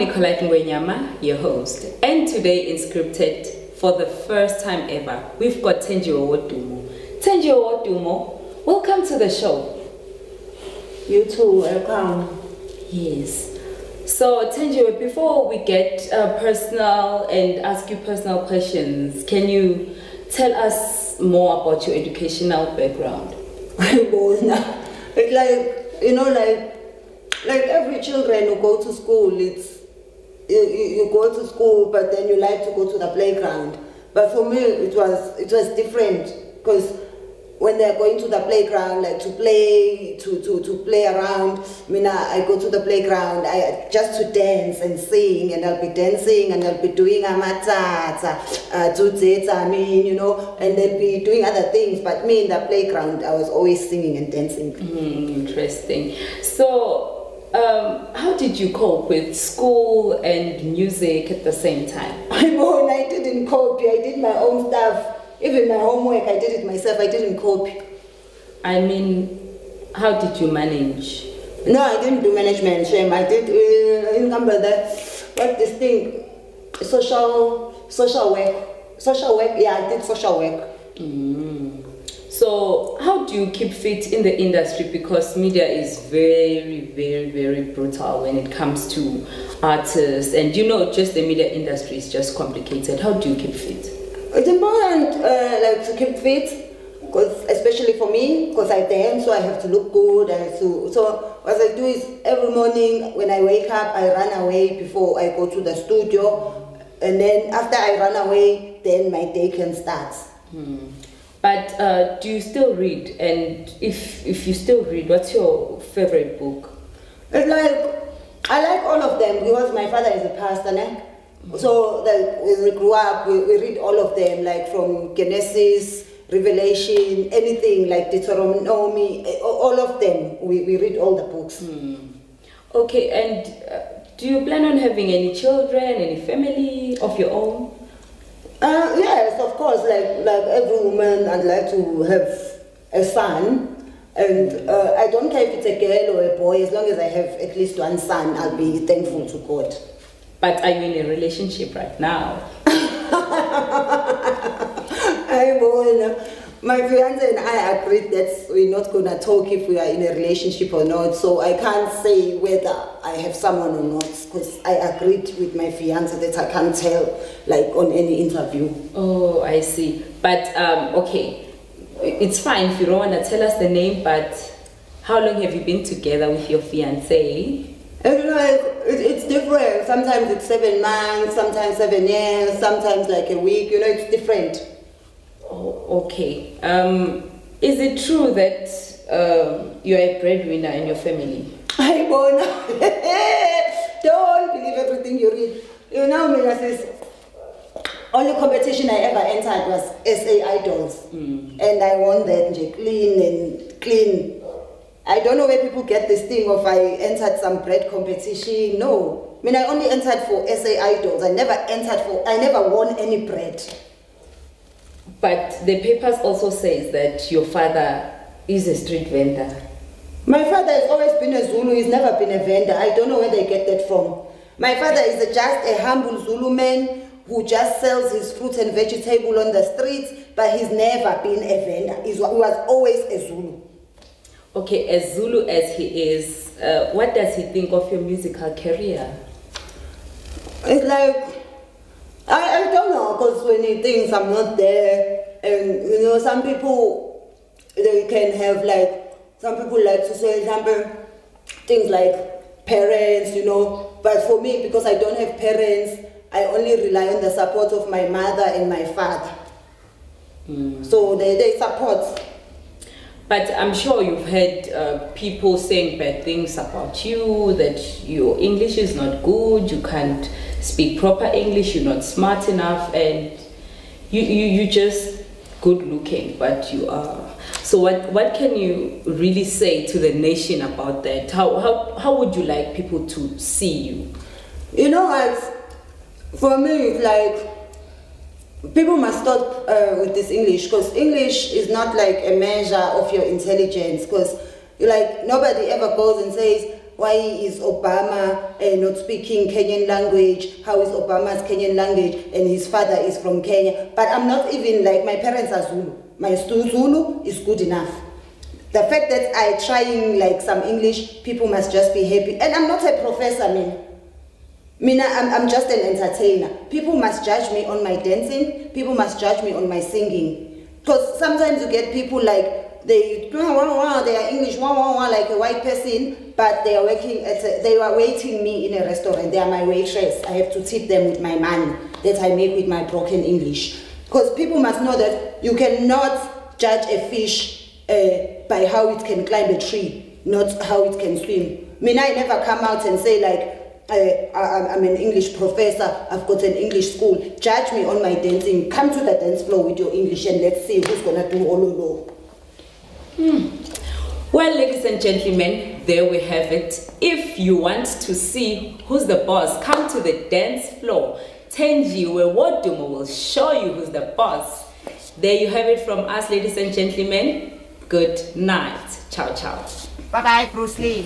Nicolette Ngwenyama, your host, and today in Scripted, for the first time ever, we've got Thenjiwe Wodumo. Thenjiwe Wodumo, welcome to the show. You too, welcome. Yes. So Thenjiwe, before we get personal and ask you personal questions, can you tell us more about your educational background? It's like, you know, like every children who go to school, it's you go to school, but then you like to go to the playground. But for me, it was different, because when they're going to the playground, like to play around, I go to the playground just to dance and sing, and I'll be dancing and I'll be doing amatata, and they'll be doing other things. But me in the playground, I was always singing and dancing. Interesting. So, how did you cope with school and music at the same time? I didn't cope. I did my own stuff. Even my homework, I did it myself. I didn't copy. I mean, how did you manage? No, I didn't do management. Shame. I did. Remember that. What this thing? Social work. Social work. Yeah, I did social work. So, how do you keep fit in the industry? Because media is very, very, very brutal when it comes to artists, and just the media industry is just complicated. How do you keep fit? It's important, to keep fit, because especially for me, because I dance, so I have to look good. So what I do is every morning when I wake up, I run away before I go to the studio, and then after I run away, then my day can start. But do you still read? And if you still read, what's your favorite book? It's I like all of them, because my father is a pastor, So when we grew up, we read all of them, like from Genesis, Revelation, anything like Deuteronomy, all of them. We read all the books. Okay, and do you plan on having any children, any family of your own? Yes, of course. Like every woman, I'd like to have a son. And I don't care if it's a girl or a boy. As long as I have at least one son, I'll be thankful to God. But are you in a relationship right now? My fiance and I agreed that we're not going to talk if we are in a relationship or not. So I can't say whether I have someone or not, because I agreed with my fiance that I can't tell, on any interview. Oh, I see. But, okay, it's fine if you don't want to tell us the name, but how long have you been together with your fiance? It's different. Sometimes it's 7 months, sometimes 7 years, sometimes like a week. It's different. Oh, okay. Is it true that you're a breadwinner in your family? I won't. Don't believe everything you read. Sis, only competition I ever entered was SA Idols, and I won that clean. I don't know where people get this thing of I entered some bread competition. No. I only entered for SA Idols. I never won any bread. But the papers also says that your father is a street vendor. My father has always been a Zulu. He's never been a vendor. I don't know where they get that from. My father is just a humble Zulu man who just sells his fruit and vegetable on the streets, but he's never been a vendor. He was always a Zulu. Okay, as Zulu as he is, what does he think of your musical career? It's I don't know, because when he thinks I'm not there, and some people, they can have some people like to say, example, things like parents, but for me, because I don't have parents, I only rely on the support of my mother and my father. So they support. But I'm sure you've heard people saying bad things about you, that your English is not good, you can't speak proper English, you're not smart enough, and you're just good looking, but you are. So what can you really say to the nation about that? How would you like people to see you? For me, it's people must stop with this English, because English is not like a measure of your intelligence, because nobody ever goes and says, why is Obama not speaking Kenyan language? How is Obama's Kenyan language? And his father is from Kenya. But I'm not even like, my parents are Zulu. My Zulu is good enough. The fact that I trying like some English, people must just be happy. And I'm not a professor, I'm just an entertainer. People must judge me on my dancing. People must judge me on my singing. Because sometimes you get people like, they are English, like a white person, but they are they are waiting me in a restaurant. They are my waitress. I have to tip them with my money that I make with my broken English. Because people must know that you cannot judge a fish by how it can climb a tree, not how it can swim. I never come out and say like, I'm an English professor, I've got an English school. Judge me on my dancing. Come to the dance floor with your English and let's see who's gonna do ololo. Well, ladies and gentlemen, there we have it. If you want to see who's the boss, come to the dance floor. Thenjiwe Wodumo will show you who's the boss. There you have it from us, ladies and gentlemen. Good night. Ciao, ciao. Bye-bye, Bruce Lee.